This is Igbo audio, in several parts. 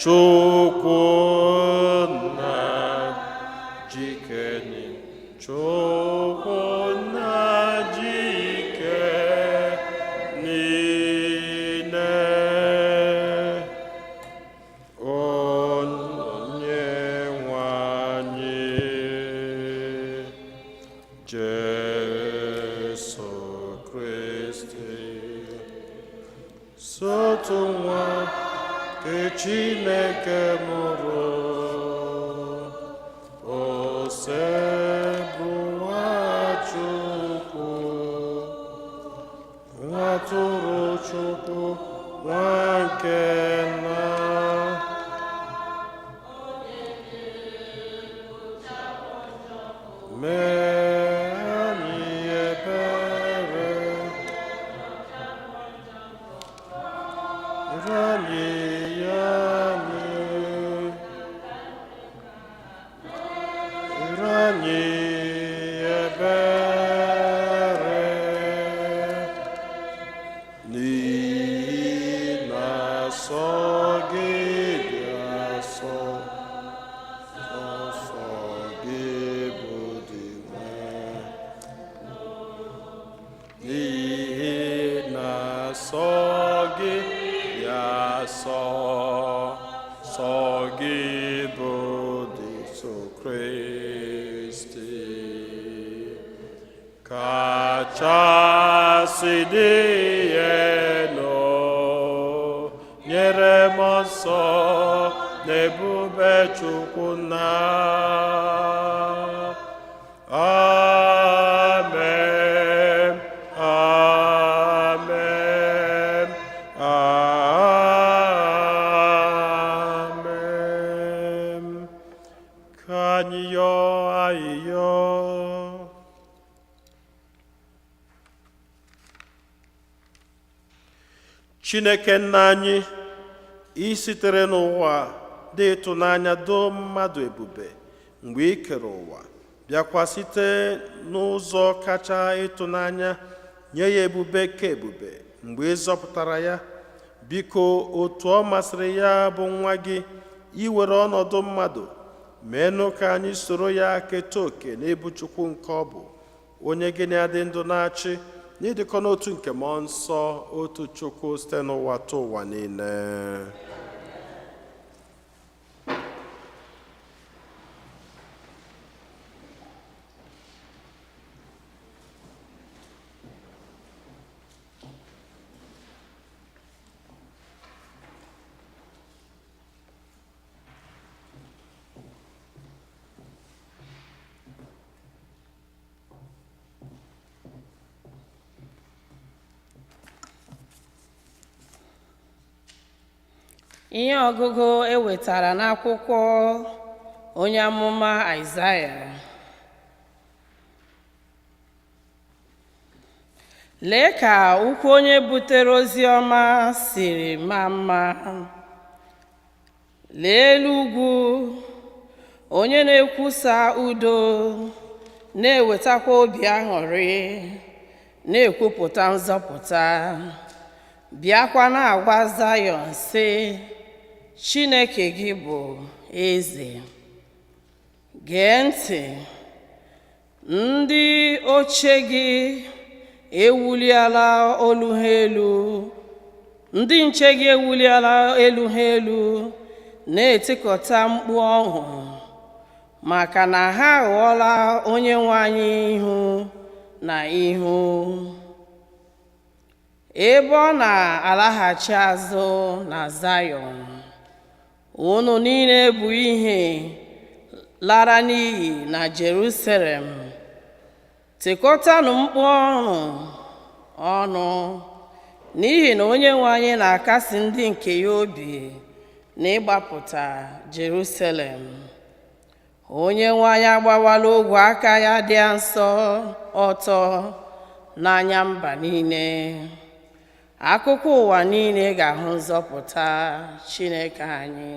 Chukwu na jikeni, Chukwu na jikeni ne. Onye nwanyị Jesu Kristi, sotu nwa nke Chineke mụrụ, ose bụ nwa Chukwu, nwa tụrụ Chukwu, nwa nke nna. Mee anyị ebere, anyị ya anyị ebere, n'ihi na asọ gị dị asọ, ọsọ gị bụ dị nwe. N'ihi na asọ gị dị asọ, sọ gị bụ dị so Kristi, kachasị dị elu, nyere m nsọ n'ebube Chukwu na. Amen, amen, amen. Ka anyị yọọ ayịyọ. Chineke nna anyị, i sitere n'ụwa dị ịtụnanya doo mmadụ ebube mgbe i kere ụwa, bịakwa site n'ụzọ kacha ịtụnanya nye ya ebube ka ebube mgbe ị zọpụtara ya. Biko, otu ọ masịrị ya bụ nwa gị iwere ọnọdụ mmadụ, meenụ ka anyị soro ya keta oke n'ịbụ Chukwu nke ọ bụ, onye gị na-adị ndụ na-achị n'ịdịkọ n'otu nke mmụọ nsọ, otu Chukwu site n'ụwa tụ ụwa niile. Ihe ọgụgụ ewetara n'akwụkwọ onye amụma Aịzaya. Lee ka ụkwụ onye butere ozi ọma siri maa mma. Lee elu ugwu, onye na-ekwusa udo, na-ewetakwa obi aṅụrị, na-ekwupụta nzọpụta. Bịakwa na-agwa Zayọn sị, Chineke gị bụ eze. Gee ntị, ndị oche gị ewuliela olu ha elu, ndị nche gị ewuliela elu ha elu, na-etikọta mkpu ọṅụ, maka na ha aghọọla onye nwe anyị ihu na ihu. Ebe ọ na-alaghachi azụ na Zayọn, unu niile bụ ihe lara n'iyi na Jerusalem. Tikọtanụ mkpu ọṅụ ọnụ, n'ihi na onye nwe anyị na-akasi ndị nke ya obi na ịgbapụta Jerusalem. Onye nwe anyị agbawala ogwe aka ya dị nsọ ọtọ n'anya mba niile. Akụkụ ụwa niile ga-ahụ nzọpụta Chineke anyị.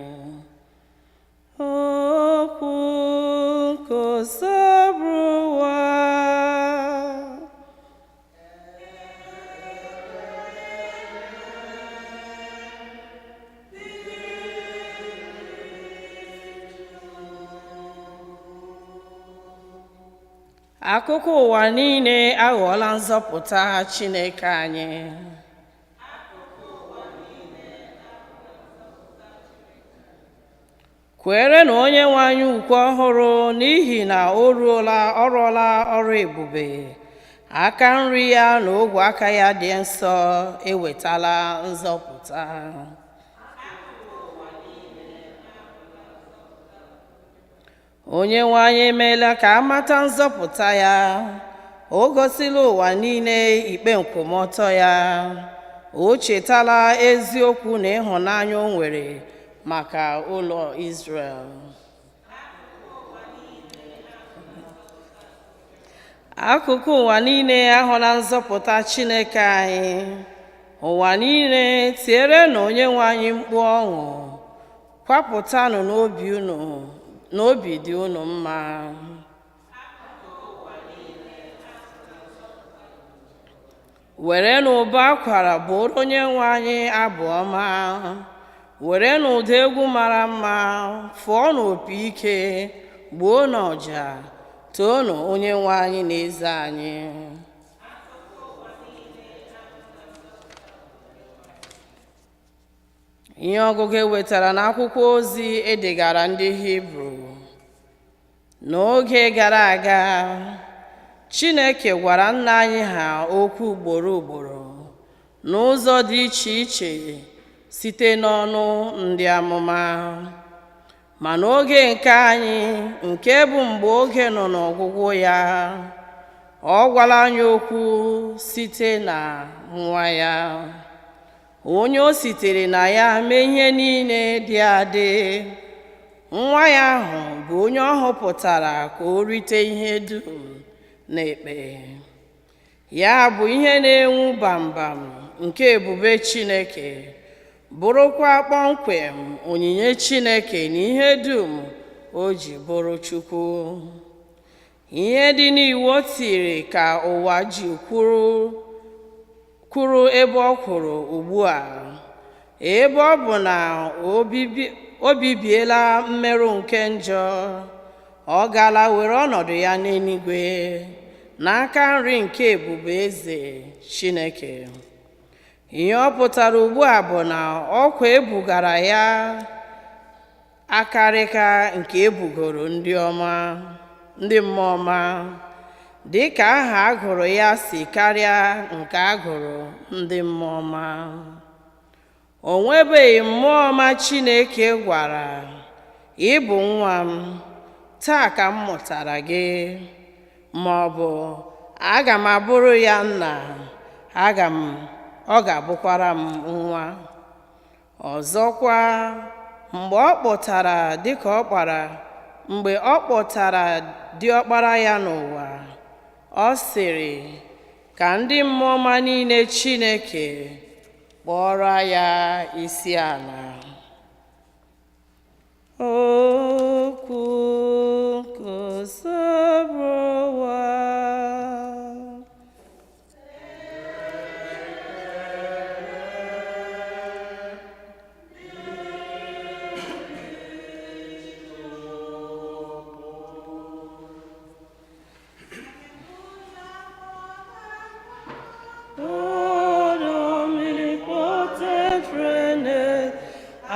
Okwu nke ozọburu ụwa. Akụkọ ụwa niile aghọọla nzọpụta Chineke anyị. Kwere na Onyenwe anyị ukwu ọhụrụ, n'ihi na ọ rụọla ọrụ ebube. Aka nri ya na ogwe aka ya dị nsọ ewetala nzọpụta. Onyenwe anyị emeela ka amata nzọpụta ya. O gosila ụwa niile ikpe nkwụmọtọ ya. O chetala eziokwu na ịhụnanya o nwere maka ụlọ Izrel. Akụkụ ụwa niile ahụla nzọpụta Chineke anyị. Ụwa niile tiere na Onyenwe anyị mkpu ọṅụ. Kwapụtanụ n'obi dị unu mma. Were n'ụbọ akwara bụrụ Onyenwe anyị abụ ọma. Were n'ụda egwu mara mma fụọ n'opi ike, gbuo n'ọja, toonu Onyenwe anyị na eze anyị. Ihe ọgụgụ ewetara n'akwụkwọ ozi edegara ndị Hibru. N'oge gara aga, Chineke gwara nna anyị ha okwu ugboro ugboro n'ụzọ dị iche iche site n'ọnụ ndị amụma. Ma n'oge nke anyị, nke bụ mgbe oge nọ n'ọgwụgwụ ya, ọ gwara anyị okwu site na nwa ya, onye o sitere na ya mee ihe niile dị adị. Nwa ya ahụ bụ onye ọ họpụtara ka o rite ihe dum n'ekpe. Ya bụ ihe na-enwu bambam nke ebube Chineke, bụrụkwa kpọmkwem onyinye Chineke na ihe dum o ji bụrụ Chukwu. Ihe dị n'iwu o tiri ka ụwa ji kwuru ebe ọ kwuru ugbu a, ebe ọ bụ na o bibiela mmerụ nke njọ. Ọ gaala were ọnọdụ ya n'eluigwe n'aka nri nke ebube eze Chineke. Ihe ọ pụtara ugbu a bụ na ọkwa ebugara ya akarịka nke ebugoro ndị mmụọ ọma, dị ka aha agụrụ ya si karịa nke agụrụ ndị mmụọ ọma. O nwebeghị mmụọ ọma Chineke gwara, "Ị bụ nwa m, taa ka m mụtara gị," ma ọ bụ "Aga m abụrụ ya nna, ọ ga-abụkwara m nwa." Ọzọkwa, mgbe ọ kpọtara diọkpara ya n'ụwa, ọ sịrị ka ndị mmụọ ọma niile Chineke kpọrọ ya isiala. Okwu nkụzọbụ ụwa.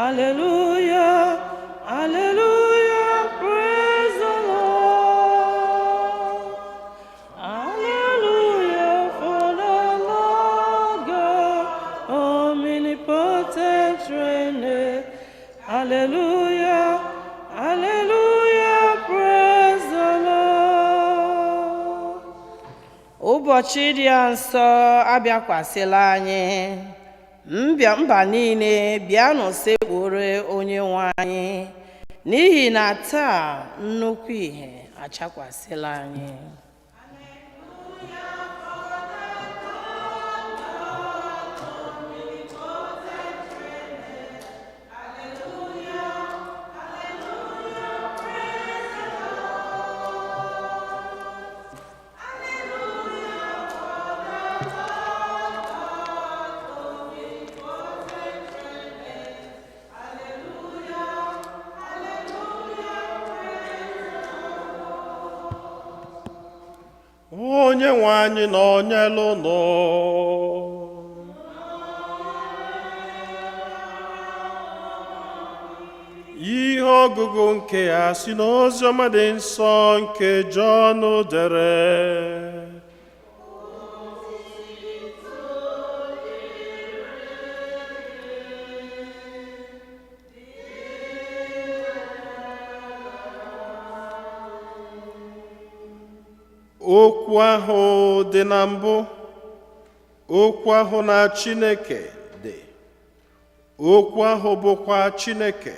Hallelujah, hallelujah, praise the Lord. Hallelujah for the Lord God, omnipotent reigneth. Hallelujah, hallelujah, praise the Lord. Ụbọchị dị nsọ abịakwasịla anyị. Mba niile bịanụ sekpuru Onyenwe anyị, n'ihi na taa nnukwu ihe achakwasịla anyị. onye nwe anyị nọnyere unu. Ihe ọgụgụ nke ya si n'oziọma dị nsọ nke Jọn dere. Okwu ahụ dị na mbụ, okwu ahụ na Chineke dị, okwu ahụ bụkwa Chineke.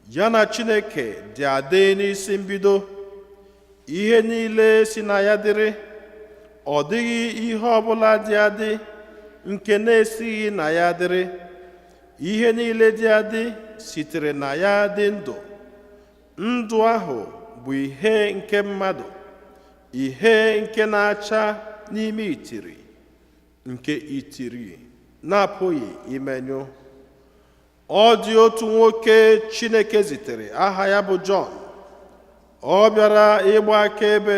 Ya na Chineke dị adị n'isi mbido. Ihe niile si na ya dịrị, ọ dịghị ihe ọbụla dị adị nke na-esighị na ya dịrị. Ihe niile dị adị sitere na ya dị ndụ. Ndụ ahụ bụ ihe nke mmadụ, ihe nke na-acha n'ime itiri, nke itiri na-apụghị imenyụ. Ọ dị otu nwoke Chineke zitere, aha ya bụ Jọn. Ọ bịara ịgba akaebe,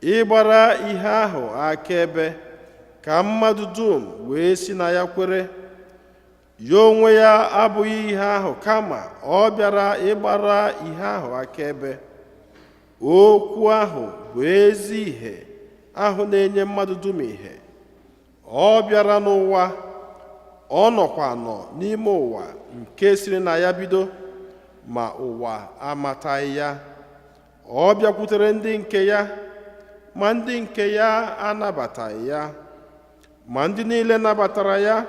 ịgbara ihe ahụ akaebe, ka mmadụ dum wee si na ya kwere. Ya onwe ya abụghị ihe ahụ, kama ọ bịara ịgbara ihe ahụ akaebe. Okwu ahụ bụ ezi ihe ahụ na-enye mmadụ dum ihe. Ọ bịara n'ụwa, ọ nọkwa n'ime ụwa nke siri na ya bido, ma ụwa amataghị ya. Ọ bịakwutere ndị nke ya, ma ndị nke ya anabataghị ya. Ma ndị niile nabatara ya,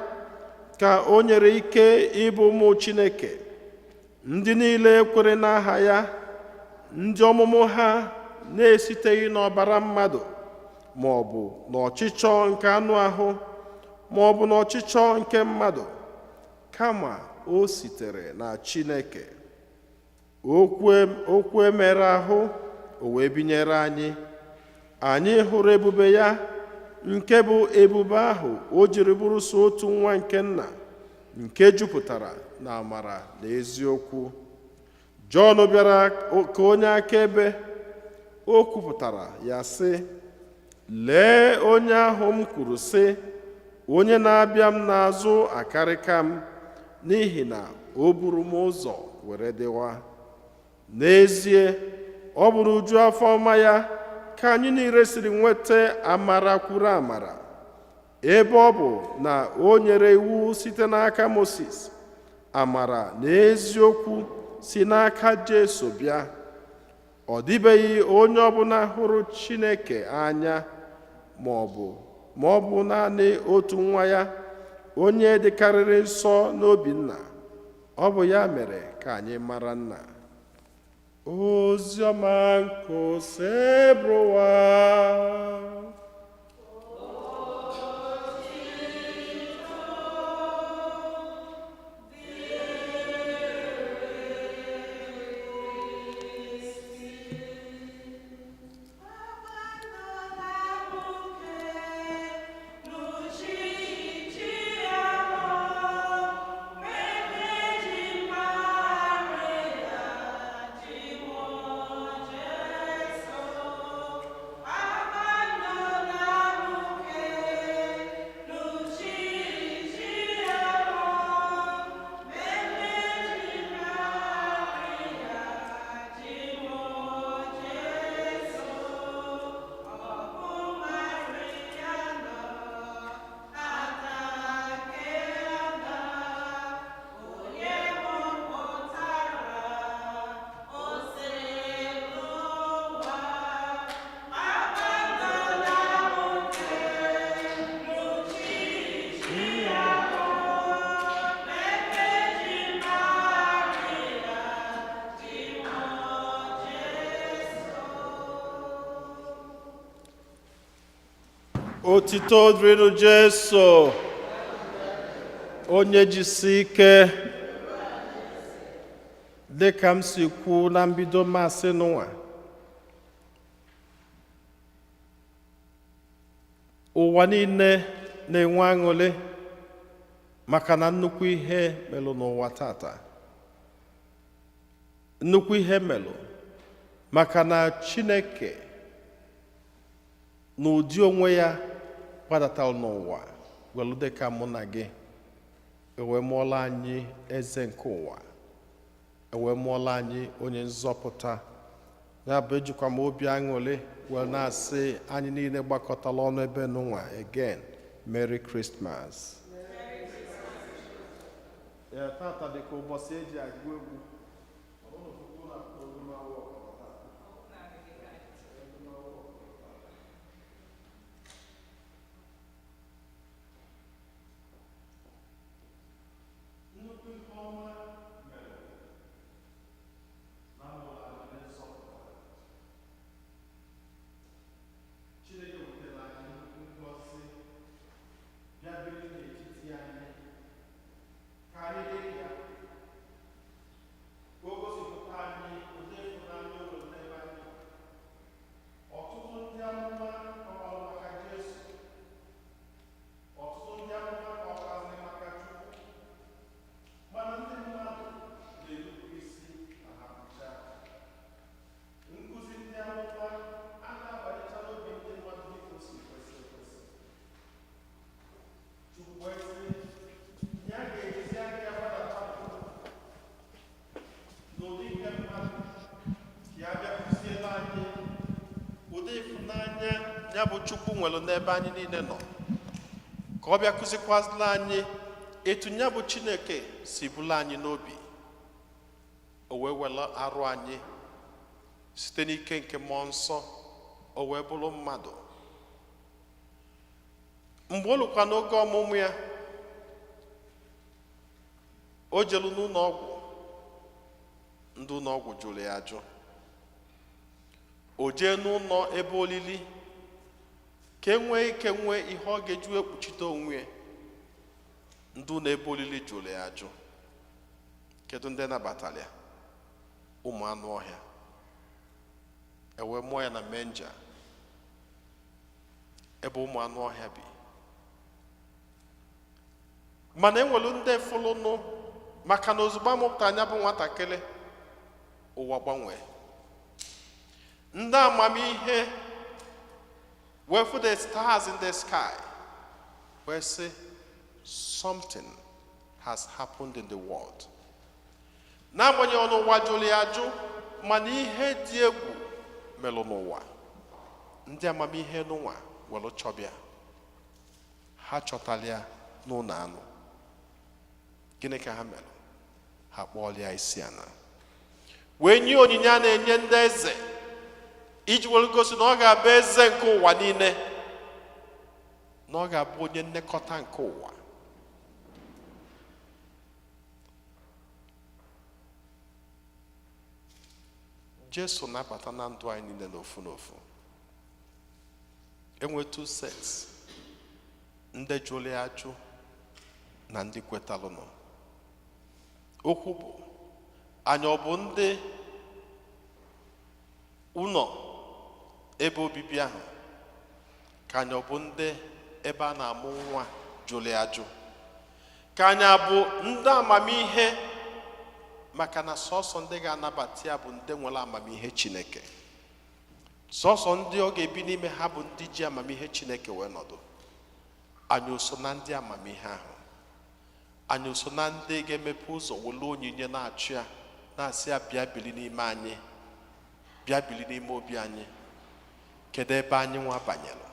ka o nyere ike ịbụ ụmụ Chineke, ndị niile kwere n'aha ya, ndị ọmụmụ ha na-esiteghị n'ọbara mmadụ, ma ọ bụ n'ọchịchọ nke anụ ahụ, ma ọ bụ n'ọchịchọ nke mmadụ, kama o sitere na Chineke. Okwu emere ahụ, o wee binyere anyị. Anyị hụrụ ebube ya, nke bụ ebube ahụ o jiri bụrụ so otu nwa nke nna, nke jupụtara na amara na eziokwu. Jọn bịara ka onye akaebe. O kwupụtara ya sị, lee onye ahụ m kwuru sị, onye na-abịa m n'azụ akarịka m, n'ihi na o buru m ụzọ were dịwa. N'ezie, ọ bụ n'uju afọ ọma ya ka anyị niile siri nweta amara kwuru amara, ebe ọ bụ na o nyere iwu site n'aka Mosis. Amara na eziokwu si n'aka Jesu bịa. Ọ dịbeghị onye ọbụla hụrụ Chineke anya, ma ọ bụ naanị otu nwa ya, onye dịkarịrị nsọ n'obi Nna. Ọ bụ ya mere ka anyị mara Nna. Oziọma nke osebrowa. Otito dịrị Jesu, onye jisi ike. Dị ka m si kwu na mbido masị n'ụwa, ụwa niile na-enwe aṅụrị maka na nnukwu ihe melụ n'ụwa tata. Nnukwu ihe melụ maka na Chineke n'ụdị onwe ya gbadatalụ n'ụwa welu dịka mụ na gị, ewee mụọla anyị eze nke ụwa, ewee mụọla anyị onye nzọpụta. Ya bụ ejikwa m obi aṅụrị wee na-asị anyị niile gbakọtala ọnụ ebe n'ụwa again, Merry Christmas. Tata dịka ụbọchị eji agụ egwu. Ya bụ Chukwu nwere n'ebe anyị niile nọ, ka ọ bịa kụzikwazila anyị etu ya bụ Chineke si bụla anyị n'obi, o wee were arụ anyị site n'ike nke mmụọ nsọ, o wee bụrụ mmadụ. Mgbe ọ lụkwa n'oge ọmụmụ ya, o jelu n'ụlọ ọgwụ, ndị ụlọ ọgwụ jụrụ ya ajụ. O jee n'ụlọ ebe olili ka enwee ike nwee ihe ọ ga-eju ekpuchite onwe, ndị ụlọ ebe olili jụrụ ya ajụ. Kedu ndị nabatara ya? Ụmụ anụ ọhịa. Ewee mụọ ya na menja, ebe ụmụ anụ ọhịa bi. Mana enwelu ndị fụlụnụ, maka na ozugbo amụpụtara anya bụ nwatakịrị, ụwa gbanwee. Ndị amamihe wee for the stars in the sky, wee say something has happened in the world. N'agbanyeghị ọnụ ụwa jụrụ ya ajụ, mana ihe dị egwu melụ n'ụwa. Ndị amamihe n'ụwa were chọbịa, ha chọtara ya n'ụlọ anụ. Gịnị ka ha melụ? Ha kpọọla ya isiala, wee nye onyinye a na-enye ndị eze, iji were gosi na ọ ga-abụ eze nke ụwa niile, na ọ ga-abụ onye nlekọta nke ụwa. Jesu na-abata na ndụ anyị niile n'ofu n'ofu. Enwe two sets, ndị jụrụ ya ajụ na ndị kwetalụnụ. Okwu bụ, anyị ọ bụ ndị ụlọ ebe obibi ahụ, ka anyị ọ bụ ndị ebe a na-amụ nwa jụrụ ya ajụ, ka anyị abụ ndị amamihe, maka na sọsọ ndị ga-anabata ya bụ ndị nwere amamihe Chineke. Sọsọ ndị ọ ga-ebi n'ime ha bụ ndị ji amamihe Chineke wee nọdụ. Anyị so na ndị amamihe ahụ. Anyị so na ndị ga-emepe ụzọ wele onyinye na-achụ ya, na-asị ya bịa bili n'ime anyị, bịa bili n'ime obi anyị. Kedu ebe anyị nwa banyere?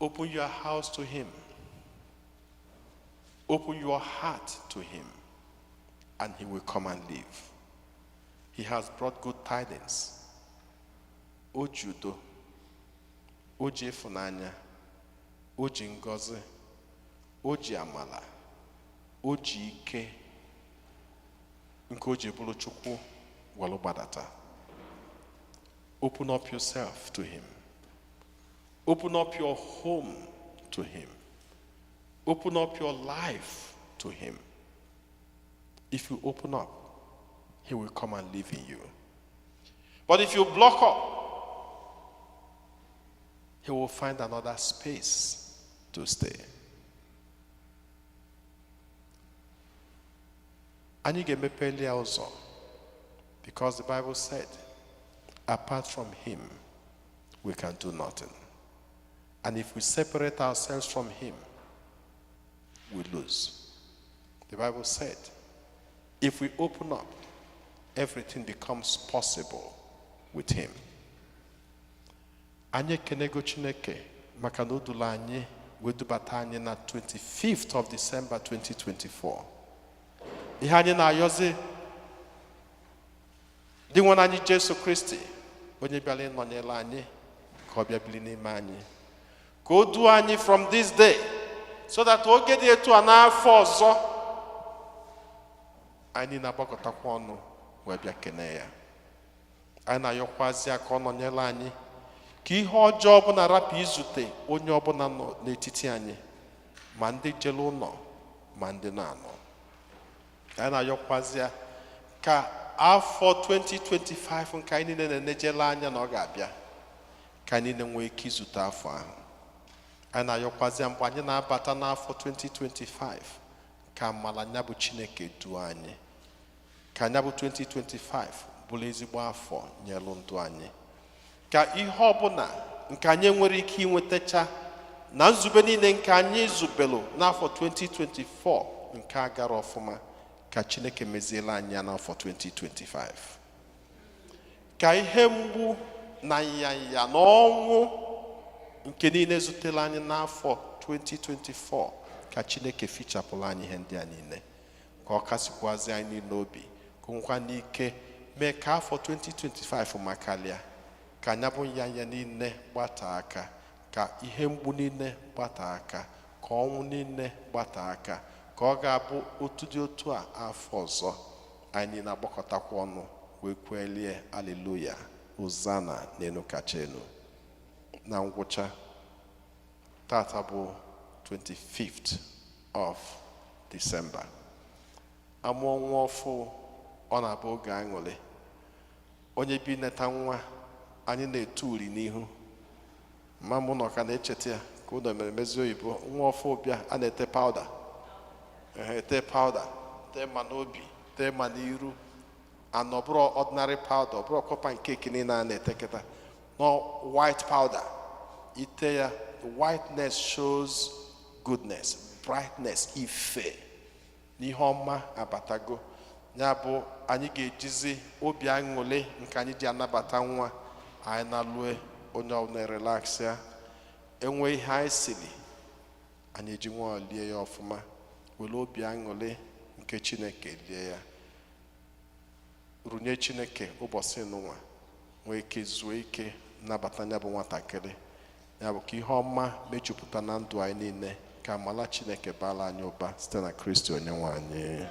Open your house to him. Open your heart to him, and he will come and live. He has brought good tidings. O ji udo, o ji ịfụnanya, o ji ngọzi, o ji amala, o ji ike, nke o ji bụrụ Chukwu welu gbadata. Open up yourself to him. Open up your home to him. Open up your life to him. If you open up, he will come and live in you. But if you block up, he will find another space to stay. Anyị ga-emepeli ya ụzọ, because the Bible said, apart from him, we can do nothing. And if we separate ourselves from him, we lose. The Bible said, if we open up, everything becomes possible with him. Anyị ekenego Chineke maka na o dula anyị wedubata anyị na 25th of December 2024. Ihe anyị na-ayọzi dị nwa anyị Jesu Kristi onye bịara ịnọnyere anyị ka ọ bịa bili n'ime anyị ka o duo anyị from this day so that oge dị etu a n'afọ ọzọ anyị na-agbakọtakwa ọnụ wee bịa kene ya. Anyị na-ayọkwazi aka ọ nọnyere anyị ka ihe ọjọọ ọbụla rapụ izute onye ọbụla nọ n'etiti anyị, ma ndị jere ụlọ ma ndị na-anọ. Anyị na-ayọkwazi ka afọ 2025 nke anyị niile na-enejela anya na ọ ga-abịa ka anyị na-enwe ike izute afọ ahụ. Anyị na-ayọkwazi mgbe anyị na-abata n'afọ 2025 ka amara anya bụ Chineke duo anyị, ka anya bụ 2025 bụrụ ezigbo afọ nyelu ndụ anyị, ka ihe ọbụla nke anyị nwere ike inwetacha na nzube niile nke anyị zubelu n'afọ 2024 nke a gara ọfụma, ka Chineke meziela anyị ya n'afọ 2025. Ka ihe mgbu na nyanya na ọnwụ nke niile zutela anyị n'afọ 2024 ka Chineke fichapụla anyị ihe ndị a niile, ka ọ kasịkwazi anyị niile obi, ka nkwa n'ike mee ka afọ 2025 makalịa, ka anya bụ nyanya niile gbata aka, ka ihe mgbu niile gbata aka, ka ọnwụ niile gbata aka, ka ọ ga-abụ otu dị otu a afọ ọzọ anyị na-agbakọtakwa ọnụ wee kwelie aleluya, Hosanna n'elu kacha elu. Na ngwụcha, tata bụ 25th of December. Amụọ nwa ọfụ, ọ na-abụ oge aṅụrị. Onye bi neta nwa, anyị na-etu uri n'ihu. Ma mụ nọ ka na-echeta ya ka ụlọ mere mezi oyibo, nwa ọfụ bịa a na-ete powder. Ete powder, tee ma n'obi, tee ma n'iru. And ọ bụrụ ordinary powder, ọ bụrụ kọpa nke niile na-eteketa. No white powder. Ite ya, the whiteness shows goodness, brightness, ife. N'ihe ọma abatago. Ya bụ anyị ga-ejizi obi aṅụrị nke anyị ji anabata nwa anyị na-alue onye ọbụla relax ya. Enwe ihe anyị siri, anyị eji nwa lie ya ọfụma, were obi aṅụrị nke Chineke lie ya. Runye Chineke ụbọchị n'ụwa nwee ike zuo ike nabata ya bụ nwatakịrị. Ya bụ ka ihe ọma mejupụta na ndụ anyị niile, ka amala Chineke bara anyị ụba site na Kristi onye nwe anyị.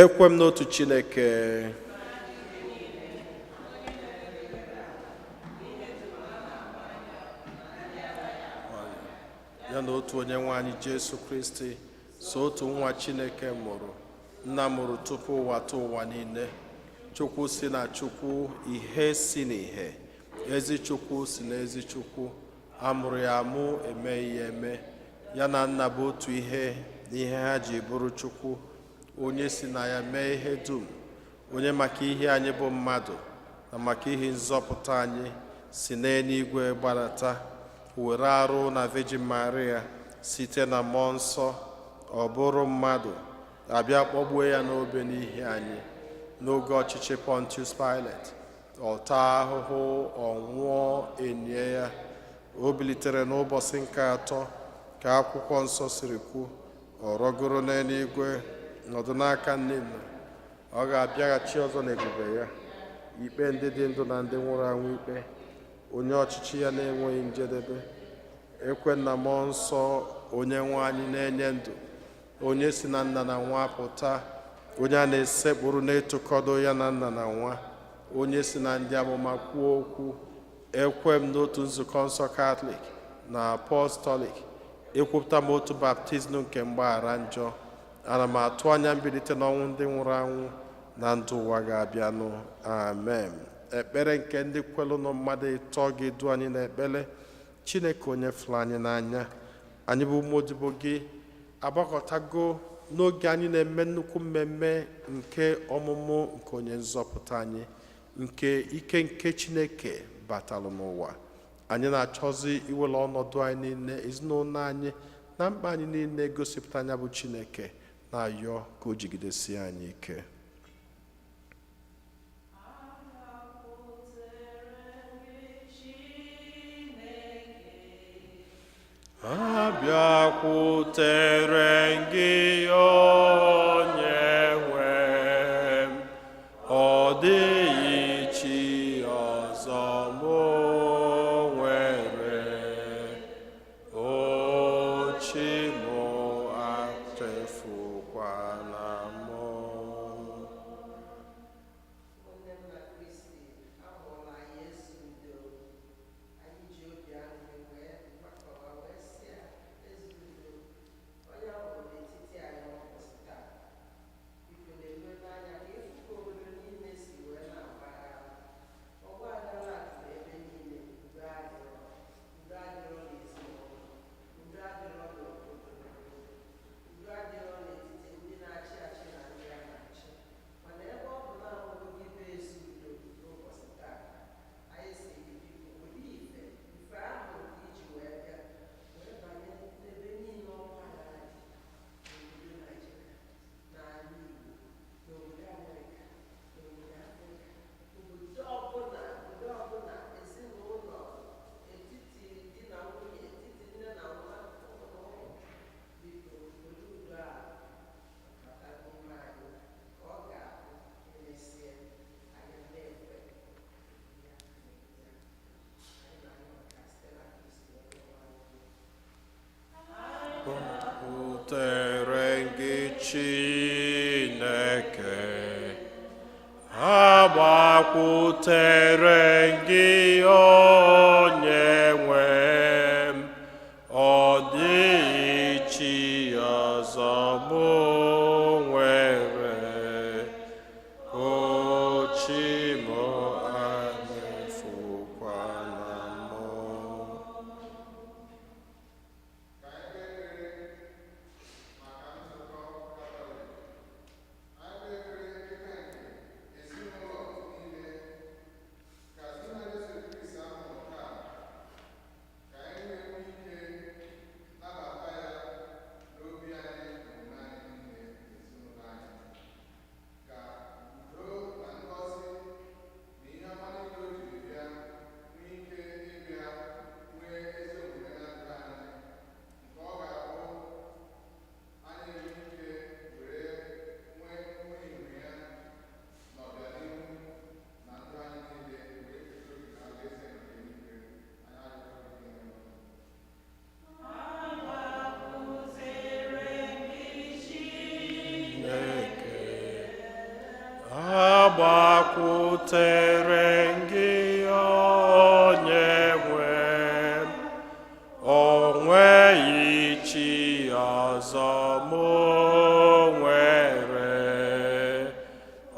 Ekwem n'otu Chineke, ya na otu onye nwe anyị Jesu Kristi, so otu nwa Chineke mụrụ, nna mụrụ tupu ụwa tụ ụwa niile, Chukwu si na Chukwu, ihe si n'ihe, ezi Chukwu si na ezi Chukwu, amụrụ ya amụ, eme ya eme, ya na nna bụ otu ihe n'ihe ha ji bụrụ Chukwu, onye si na ya mee ihe dum, onye maka ihe anyị bụ mmadụ na maka ihe nzọpụta anyị si n'eluigwe gbadata, were arụ na Virgin Maria site na mmụọ nsọ, ọ bụrụ mmadụ, abịa kpọgbuo ya n'obe n'ihi anyị n'oge ọchịchị Pontius Pilate, ọ taa ahụhụ, ọ nwụọ, enye ya, o bilitere n'ụbọchị nke atọ ka akwụkwọ nsọ siri kwu, ọ rọgoro n'eluigwe, nọdụ n'aka nne nna, ọ ga-abịaghachi ọzọ n'ebube ya, ikpe ndị dị ndụ na ndị nwụrụ anwụ ikpe, onye ọchịchị ya na-enweghị njedebe. Ekwe na mmụọ nsọ, onye nwe anyị na-enye ndụ, onye si na nna na nwa pụta, onye a na-esekpụrụ na-etokọdo ya na nna na nwa, onye si na ndị amụma kwuo okwu. Ekwe m n'otu nzukọ nsọ Katọlik na Apọstọlik, ekwupụta m otu baptizim nke mgbaghara njọ. Ana m atụ anya mbilite n'ọnwụ ndị nwụrụ anwụ na ndụ ụwa ga-abịanụ. Amen. Ekpere nke ndị kwelu nọ mmadụ ịtọ ga-edu anyị n'ekpere, Chineke onye fụrụ anyị n'anya, anyị bụ ụmụodibo gị agbakọtago n'oge anyị na-eme nnukwu mmemme nke ọmụmụ nke onye nzọpụta anyị, nke ike nke Chineke batalụ n'ụwa. Anyị na-achọzi iwere ọnọdụ anyị niile, ezinụlọ anyị na mkpa anyị niile gosipụta anya bụ Chineke, na-ayọ ka o jigidesie anyị ike. Abịakwutere gị onye nwe m, ọ dịghị chi ọzọ mụ nwere, o chi mụ achefukwana mụ. Abịakwutere gị Chineke, agbakwutere gị onye nwe m, ọ dịghị chi ọzọ mụ nwere, o chi mụ anyefukwana mụ. Agbakwutere gị onye nwe m, o nweghị chi ọzọ mụ nwere, o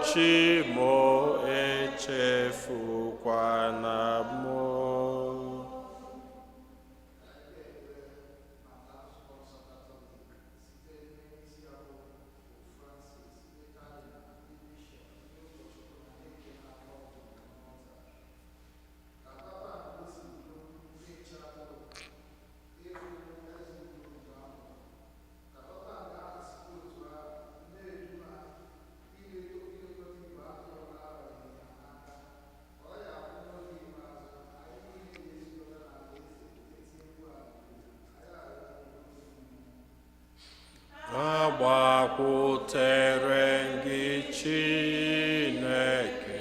chi mụ echefukwana mụ. Agbakwutere gị Chineke,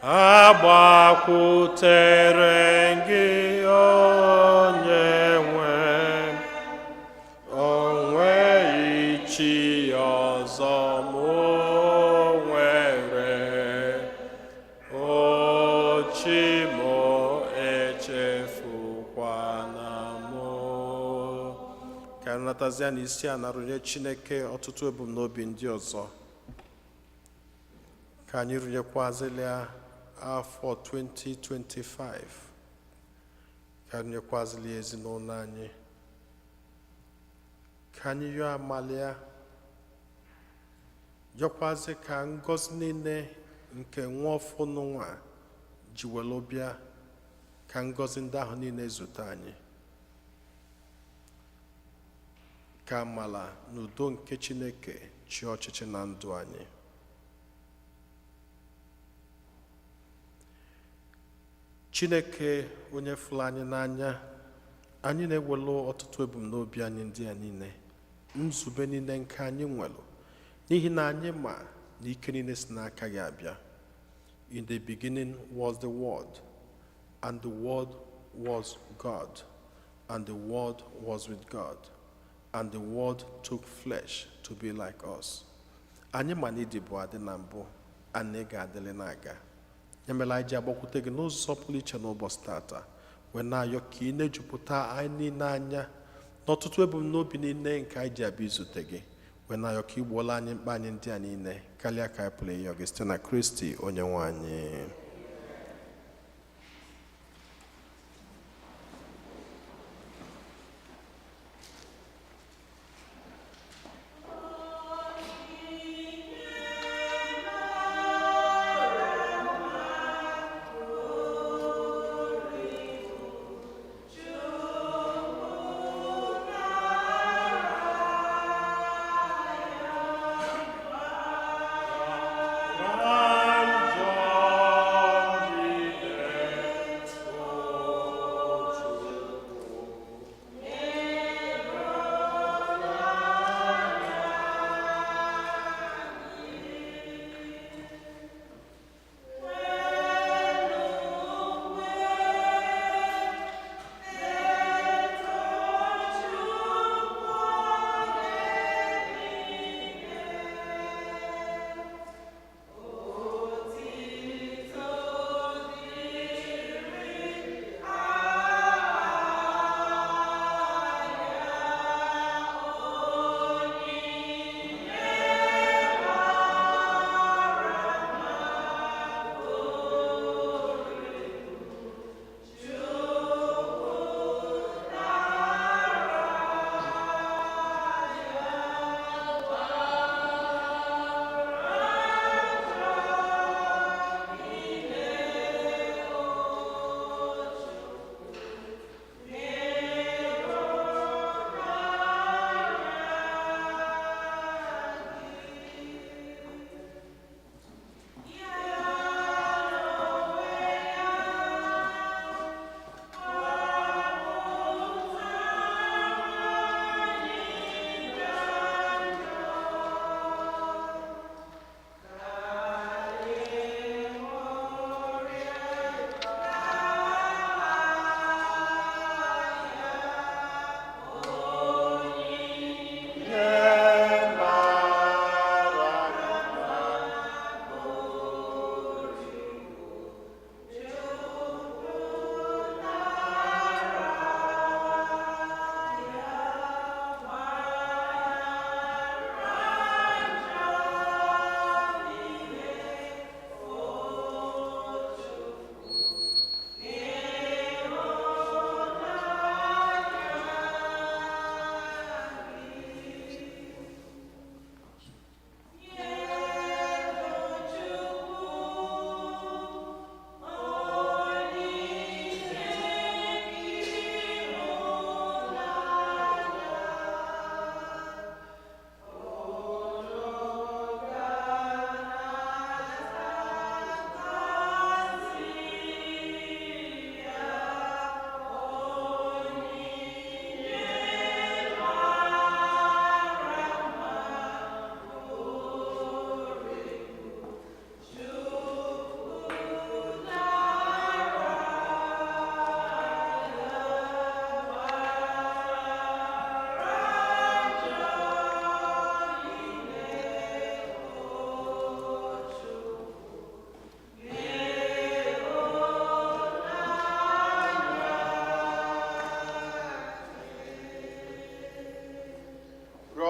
agbakwutere gị onye nwe m, o nweghị chi ọzọ mụ nwere, o chi mụ echefukwana mụ. Ka nlatazie na isi a narụnye Chineke ọtụtụ ebumnobi ndị ọzọ. Ka anyị rụnyekwazịla afọ 2025 ka nyekwazili ezinụlọ anyị, ka anyị yọọ amalia, yọkwazi ka ngọzi niile nke nwa ọfụ n'ụwa ji were bịa, ka ngọzi ndị ahụ niile zute anyị, ka amala na udo nke Chineke chi ọchịchị na ndụ anyị. Chineke onye fụrụ anyị n'anya, anyị na-ewelu ọtụtụ ebumnobi anyị ndị a niile, nzube niile nke anyị nwere, n'ihi na anyị ma na ike niile si n'aka ya abịa. In the beginning was the Word, and the Word was God, and the Word was with God, and the Word took flesh to be like us. Anyị ma na ịdị bụ adị na mbụ, anyị ga-adịrị na-aga. Ya mere anyị ji agbakwute gị n'ụzọ pụrụ iche n'ụbọchị tata, wee na-ayọ ka ị na-ejupụta anyị niile anya n'ọtụtụ ebumnobi niile nke anyị ji abịa izute gị, wee na-ayọ ka igbuola anyị mkpa anyị ndị a niile karịa ka anyị pụrụ ịyọ gị site na Kristi onye nwe anyị.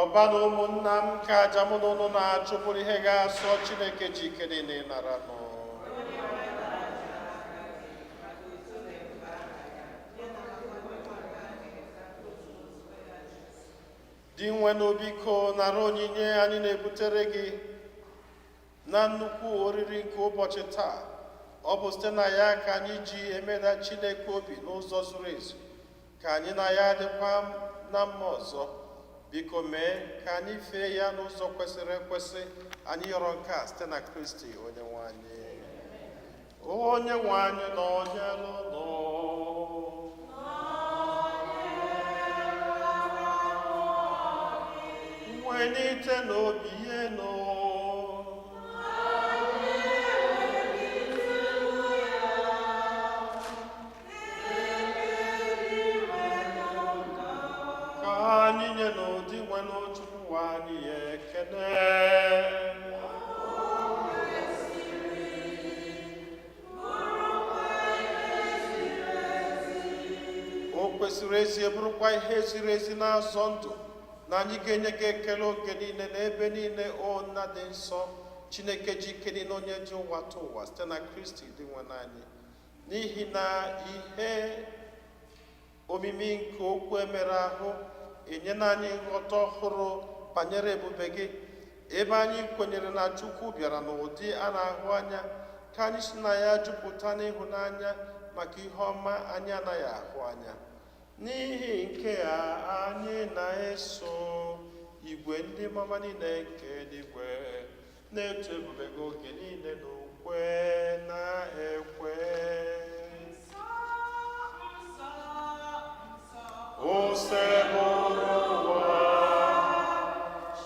ọbanụ ụmụnna m ka aja mụ na ụnụ na-achụ bụrụ ihe ga-asọ Chineke ji ike niile nara nụ. dị nwe n'obiko nara onyinye anyị na-ebutere gị na nnukwu oriri nke ụbọchị taa. Ọ bụ site na ya ka anyị ji emeda Chineke obi n'ụzọ zuru ezu, ka anyị na ya dịkwa na mma ọzọ. Biko mee ka anyị fee ya n'ụzọ kwesịrị ekwesị. Anyị yọrọ nke a site na Kristi onye nwe anyị. Onye nwe anyị nọnyelụ nọ. Wenite n'obi ihe nọ. Ka anyị nye n'ụdị nwe n'otu ụwa anyị ya ekene. O kwesịrị ezi bụrụkwa ihe ziri ezi na-azọ ndụ, na anyị ga-enye gị ekele oge niile na ebe niile, o nna dị nsọ, Chineke ji ike niile, onye ji ụwa tụ ụwa site na Kristi dị nwe n'anyị. N'ihi na ihe omimi nke okwu emere ahụ enyela anyị nghọta ọhụrụ banyere ebube gị, ebe anyị kwenyere na Chukwu bịara n'ụdị a na-ahụ anya, ka anyị si na ya jupụta n'ịhụnanya maka ihe ọma anyị anaghị ahụ anya. N'ihi nke a, anyị na-eso igwe ndị mama niile nke eluigwe na-eto ebube gị oge niile n'okwe na-ekwe. Osebụrụ ụwa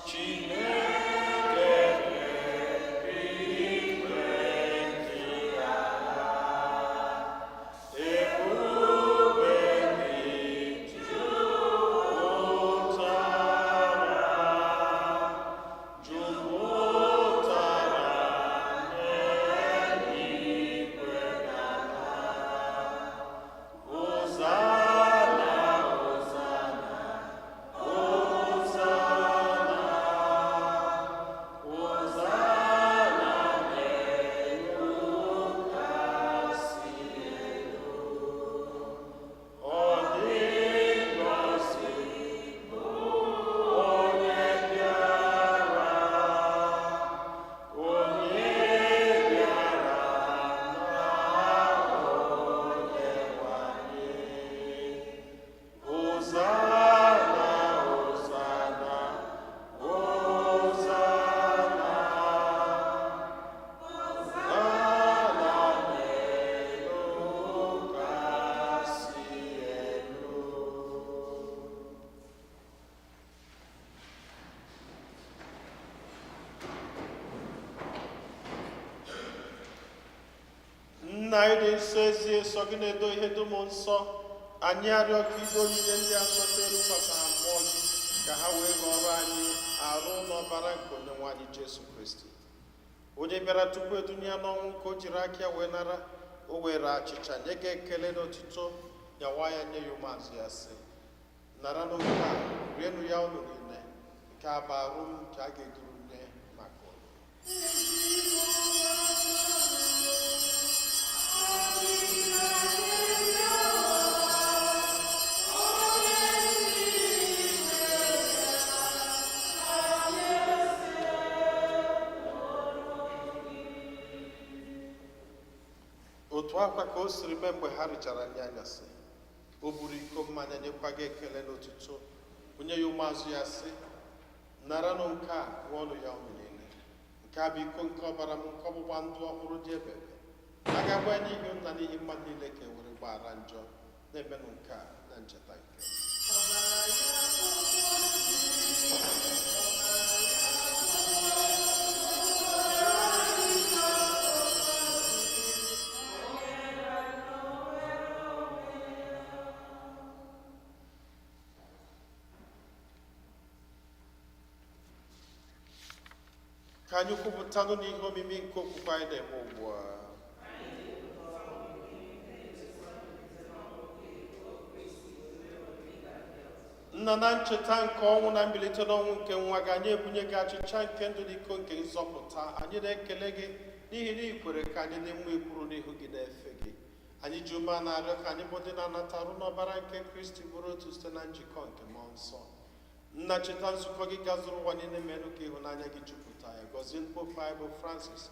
Chineke eluigwe dị ala, ebube gị jupụtara n'eluigwe na Nna anyị dị nsọ, ezi nsọ gị na-edo ihe dum nsọ. Anyị arịọ ka ido onyinye ndị asọtere maka ha mmụọ gị, ka ha wee ghọrọ anyị arụ n'ọbara nke onye nwe anyị Jesu Kristi, onye bịara tupu edunye ya n'ọnwụ, ka o jiri aka ya wee nara. O were achịcha nye gị ekele n'otito, nyawa ya nye ya ụmụazụ ya sị, nara n'oge a, rienụ ya ụlọ niile, nke a bụ arụ m nke a ga-eduru nne maka ụlọ. Otu akwa ka o siri mee mgbe ha richara nri anyasị, o buru iko mmanya nyekwa gị ekele n'otuto, onye ya ụmụazụ ya sị, naranụ nke a, ṅụọnụ ya ụmụ niile, nke a bụ iko nke ọbara m, nke ọgbụgba ndụ ọhụrụ dị ebebe. A ga-agba n'ihi nna n'ihi mmadụ niile ka e were gbaghara njọ, na-emenụ nke a na ncheta nke ka anyị kwupụtanụ n'ihe omimi nke okwukwe anyị na-eme ugbu a. Nna, na ncheta nke ọnwụ na mbilite n'ọnwụ nke nwa gị, anyị ebunye gị achịcha nke ndụ na iko nke nzọpụta. Anyị na-ekele gị n'ihi na ị kwere ka anyị na-enwe ikpuru n'ihu gị na-efe gị. Anyị ji ume na-arịọ ka anyị bụ ndị na-anata arụ n'ọbara nke Kristi bụrụ otu site na njikọ nke mmụọ nsọ. nna cheta nzukọ gị gazuru ụwa niile menụ ka ịhụnanya gị jupụta ya. Gọzie Pope anyị bụ Francis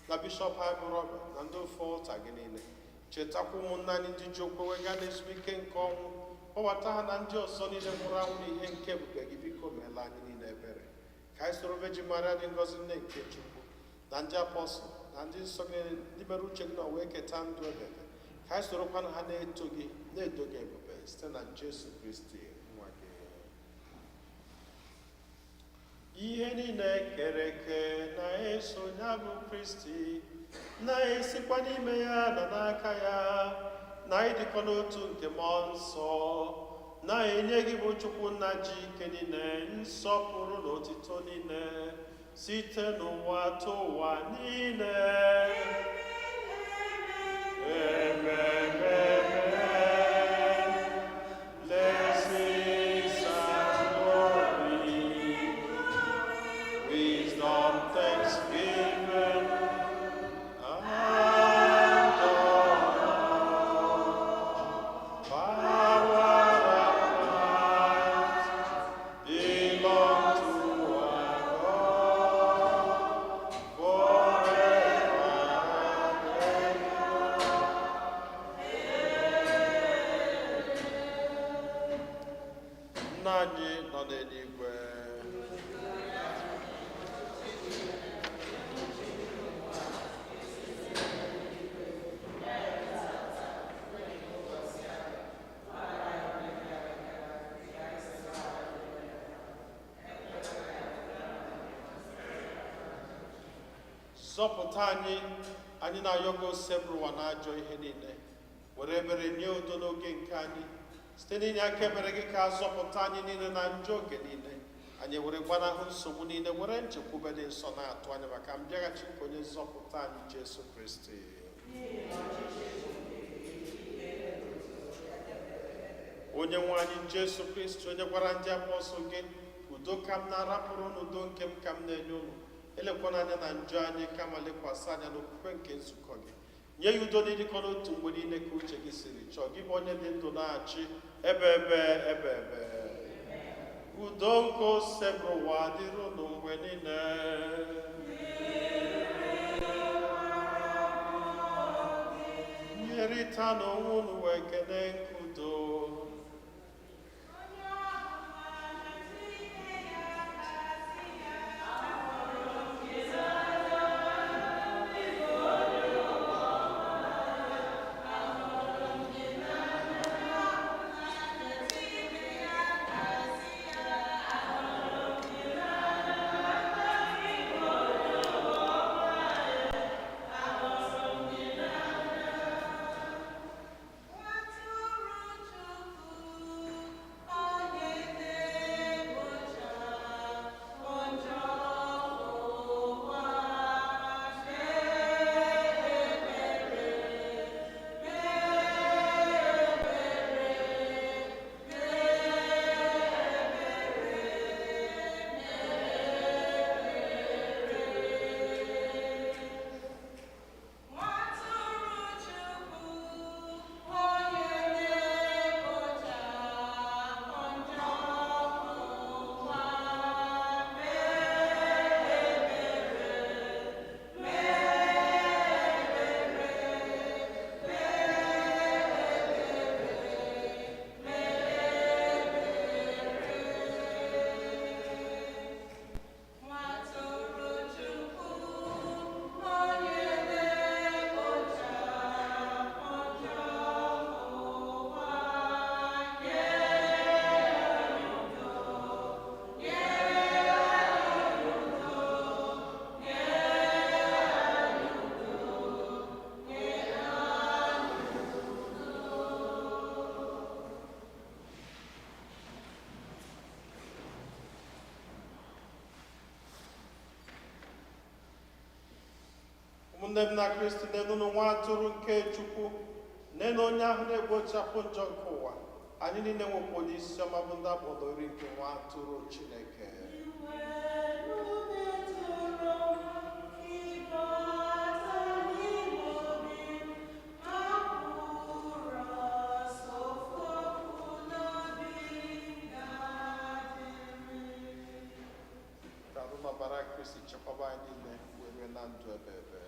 na bishọp anyị bụ Robert na ndị ofe ọlta gị niile. Chetakwa ụmụnna anyị ndị ji okwe wega na ezumike nke ọnwụ. Kpọbata ha na ndị ọzọ niile nwụrụ anwụ n'ihe nke ebube gị. Biko meela anyị niile ebere. Ka anyị soro Virgin Maria dị ngọzi nne nke Chukwu na ndị apọstụl na ndị nsọ gị ndị mere uche gị na wee keta ndụ ebebe. Ka anyị sorokwana ha na-eto gị na-edo gị ebube site na Jesu Kristi nwa gị. Ihe niile kere eke na-eso ya bụ Kristi, na-esikwa n'ime ya na n'aka ya, na ịdịkọ n'otu nke mmụọ nsọ, na-enye gị bụ Chukwu nna ji ike niile, nsọpụrụ na otito niile, site n'ụwa tụ ụwa niile. Amen. Blessings and glory, wisdom, thanksgiving, and honor, power and might belong to our God forever and ever. Nna anyị nọ n'eluigwe, zọpụta anyị na-ayọ gị osebụrụ ụwa n'ajọ ihe niile. Were ebere nye udo n'oge nke anyị site n'inye aka ebere gị ka zọpụta anyị niile na njọ oge niile. Anyị were gbanahụ nsogbu niile, were nchekwube dị nsọ na-atụ anya maka mbịaghachi nke onye nzọpụta anyị Jesu Kristi. Onye nwe anyị Jesu Kristi, onye gwara ndị apọstụl gị, udo ka m na-arapụrụ n'udo nke m ka m na-enye unu, elekwana anya na njọ anyị kama lekwasị anya n'okwukwe nke nzukọ gị. Nye ya udo n'ịdịkọ n'otu mgbe niile ka uche gị siri chọọ, gị bụ onye dị ndụ na-achị ebe ebe. Udo nke osebụrụ ụwa dịrị unu mgbe niile. Nyerịta n'onwe unu wee kene nke udo. Ụmụnne m na Kristi, nenụ nwa atụrụ nke Chukwu, nenụ onye ahụ na-egbochapụ njọ nke ụwa. Anyị niile nwekwa onye isi ọma bụ ndị akpọdori nke nwa atụrụ Chineke. Kristi chekwaba anyị niile wee rue na ndụ ebe ebe.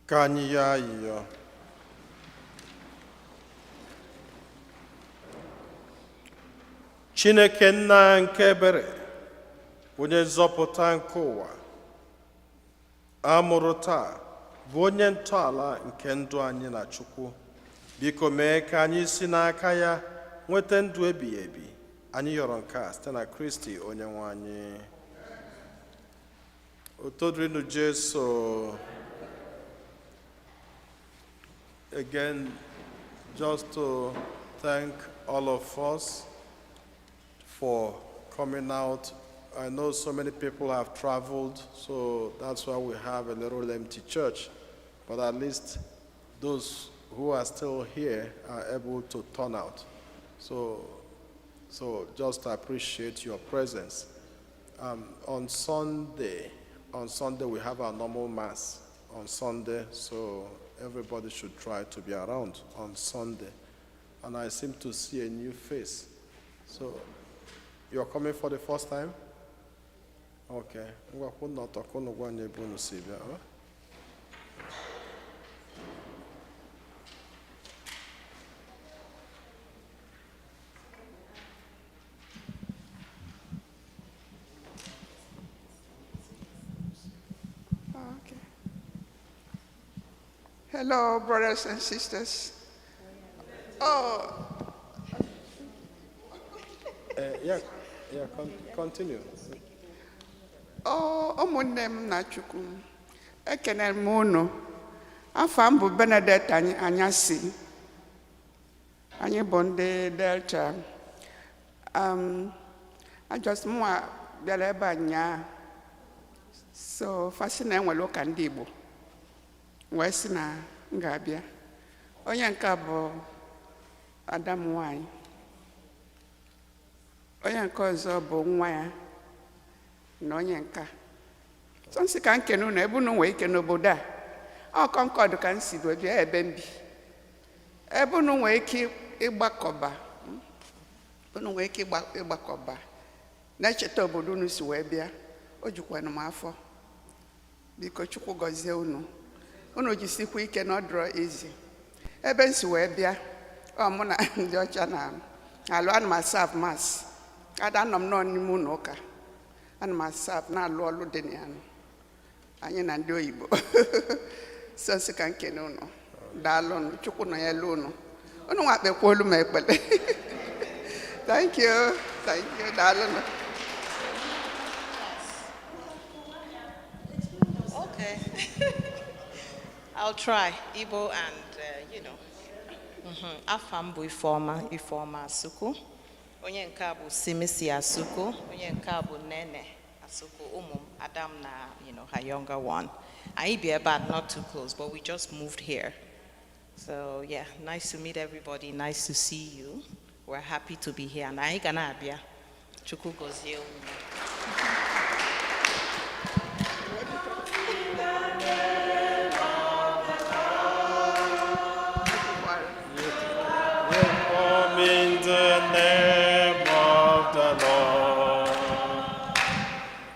Ka anyị yọọ ayịyọ. Chineke nna nke ebere, onye nzọpụta nke ụwa, amụrụ taa bụ onye ntọala nke ndụ anyị na Chukwu. Biko mee ka anyị si n'aka ya nweta ndụ ebighị ebi. Anyị yọrọ nke a site na Kristi onye nwe anyị. Otodrinu Jesu. Again, just to thank all of us for coming out. I know so many people have traveled, so that's why we have a little empty church. But at least those who are still here are able to turn out. So just appreciate your presence. On Sunday we have our normal mass on Sunday, so everybody should try to be around on Sunday. And I seem to see a new face. So you're coming for the first time? Okay. Okay. Hello, brothers and sisters. Continue. Ụmụnne m na Chukwu, ekenere m unu. Afọ m bụ Benedict Anyasi. Anyị bụ ndị Delta. Ajọs mwa bịara ebe a nyaa. So fasina enwere ụka ndị Igbo. Wee sị na m ga-abịa. Onye nke a bụ Adam nwanyị. Onye nke ọzọ bụ nwa ya na onye nka. So nsị ka nkene unu ebe unu nwee ike n'obodo a. Ọ Concord ka m si wee bịa ebe m bi. Ebe unu nwee ike ịgbakọba. Unu nwee ike ịgbakọba. Na-echeta obodo unu si wee bịa. O jukwanụ m afọ. Biko Chukwu gọzie unu. Unu jisikwa ike na ọ dịrọ ezi. Ebe m si wee bịa. Mụ na ndị ọcha na alụ ana m asaf mas. Ada anọ m nọ n'ime ụlọ ụka. Ana m asaf na-alụ ọlụ dị na ya. Anyị na ndị oyibo. So nsị ka nkene unu. Daalụ unu. Chukwu nọ ya elu unu. Unu nwa kpekwa olu m ekpele. Thank you. Thank you. Daalụ unu. Okay. I'll try Igbo and, Afam bụ Ifeoma Asuku. Onye nke a bụ Simisi Asuku. Onye nke a bụ Nene Asuku. Ụmụ Adam na, her younger one. Anyị bi ebe a, not too close, but we just moved here. So yeah, nice to meet everybody. Nice to see you. We're happy to be here. And anyị ga na-abịa. Chukwu gọzie unu. In the name of the Lord,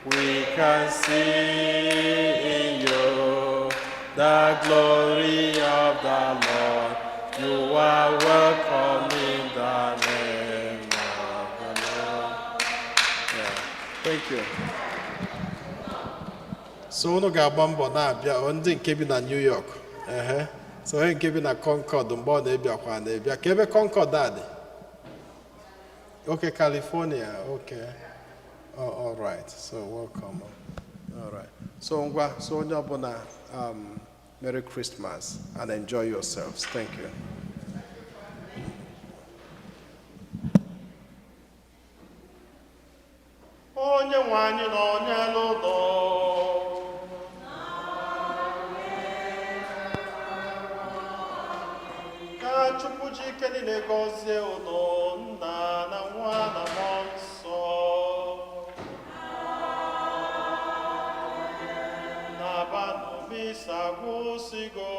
we can see in you the glory of the Lord. You are welcome in the name of the Lord. Yeah. Thank you. So unu ga-agba mbọ na-abịa ndị nke bi na New York. So onye nke bi na Concord mgbe ọ na-ebiakwa na-ebịa ka ebe Concord a dị. Okay, California. Okay. Oh, all right. So welcome. All right. So onye ọbụla Merry Christmas and enjoy yourselves. Thank you. Onye nwe anyị na onye lụdọ. Chukwu Jike niile gọzie unu Nna na Nwa na Mmụọ Nsọ. Na banụ misa gwụsịgo.